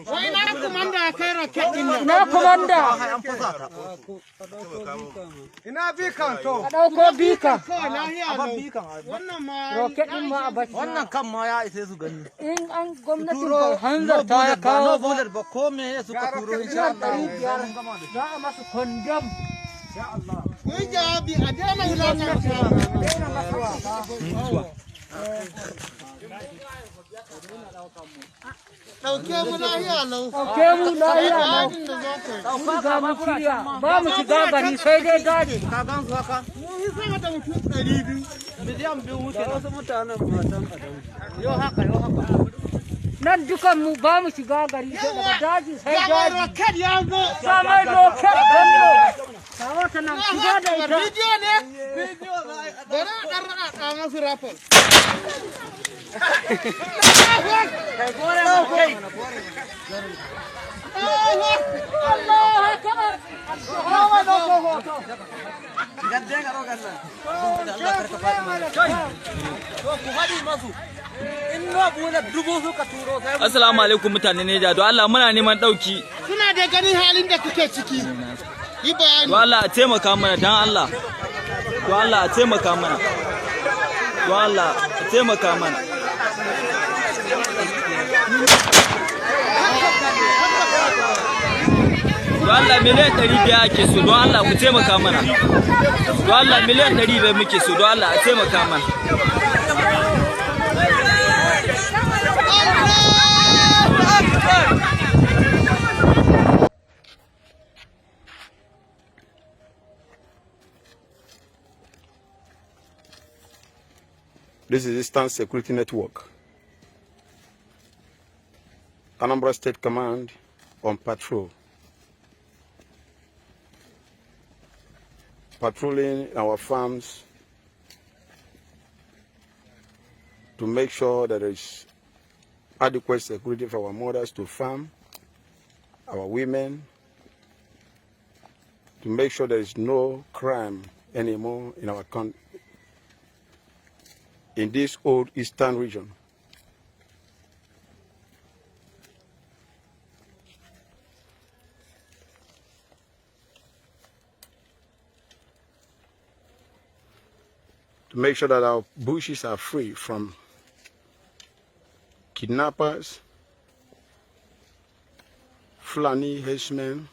Wai na komanda kai rocket din nan. Na komanda. Ina bikan to. A dauko bikan. Wannan ma rocket din ma a bashi. Wannan kan ma ya isa su gani. In an gwamnatin ta hanzar ta ya kawo bullet ba ko me ya suka turo insha Allah. Za a masu condom. Insha Allah. Mun jawabi a dena wulakan Dauke mu lahiya lau. Dauke mu lahiya lau. Mun ga mu shirya. Ba mu shiga gari sai dai gadi. Ka gan su haka? Mun yi sama da mutum 200. Miliyan 2 muke da wasu mutanen matan kadan. Yo haka. Nan dukan mu ba mu shiga gari sai daga daji sai daji. Rocket ya zo. Samai rocket gando. Kawo ta nan shiga da ita. Bidiyo ne? Bidiyo za a yi. Bari a ɗan raɗa masu rafal. Allah akbar. Hawa da hoto. Gadde ga rogan nan. Allah karka faɗi. To ku hadi masu. In no bula dubu suka turo sai. Assalamu alaikum mutane ne da don Allah muna neman dauki. Suna da ganin halin da kuke ciki. Yi bayani. Don Allah a taimaka mana dan Allah. Don Allah a taimaka mana. Don Allah a taimaka mana. Don Allah miliyan 500 ake so don Allah ku taimaka mana. Don Allah miliyan 500 muke so don Allah a taimaka mana. This is Eastern Security Network. Anambra State Command on patrol. Patrolling our farms to make sure that there is adequate security for our mothers to farm, our women, to make sure there is no crime anymore in our country, in this old eastern region. To make sure that our bushes are free from kidnappers, Fulani herdsmen,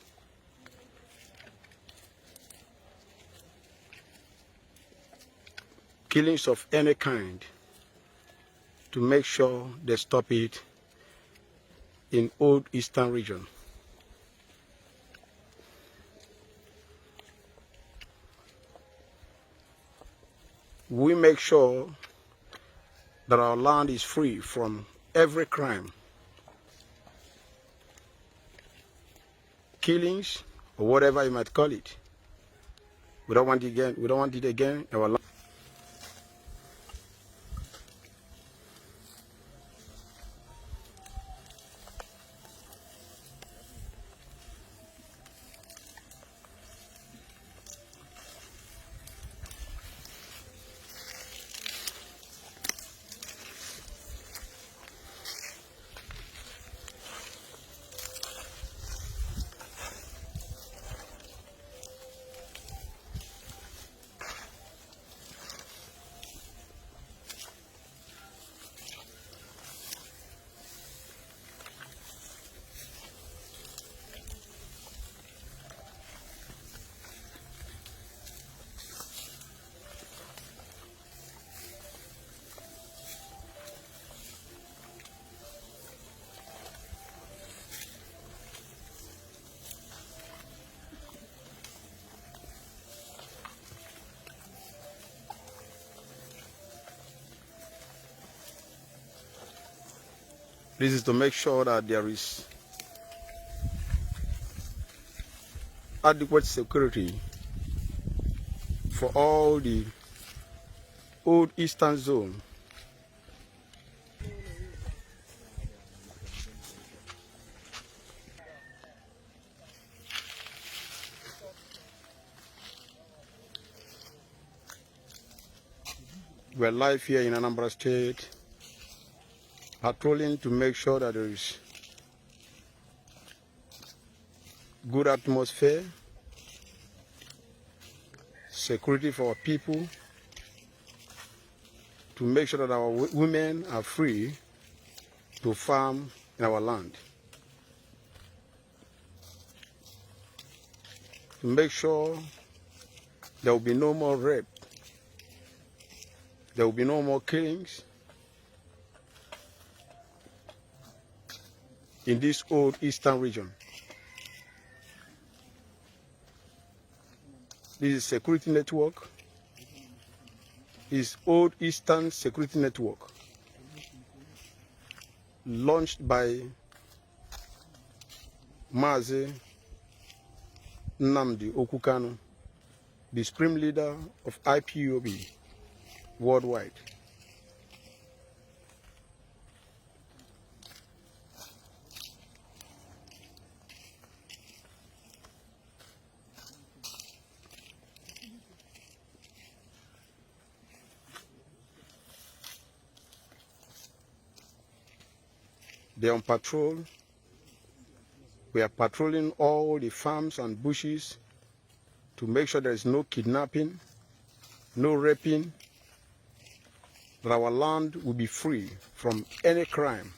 killings of any kind, to make sure they stop it in old eastern region. We make sure that our land is free from every crime, killings, or whatever you might call it. We don't want it again. We don't want it again in our land. This is to make sure that there is adequate security for all the old eastern zone. We're live here in Anambra State, patrolling to make sure that there is good atmosphere, security for our people, to make sure that our women are free to farm in our land, to make sure there will be no more rape, there will be no more killings in this old eastern region. This is security network, is old eastern security network launched by Mazi Nnamdi Okukano, the supreme leader of IPOB worldwide. They're on patrol. We are patrolling all the farms and bushes to make sure there is no kidnapping, no raping, that our land will be free from any crime.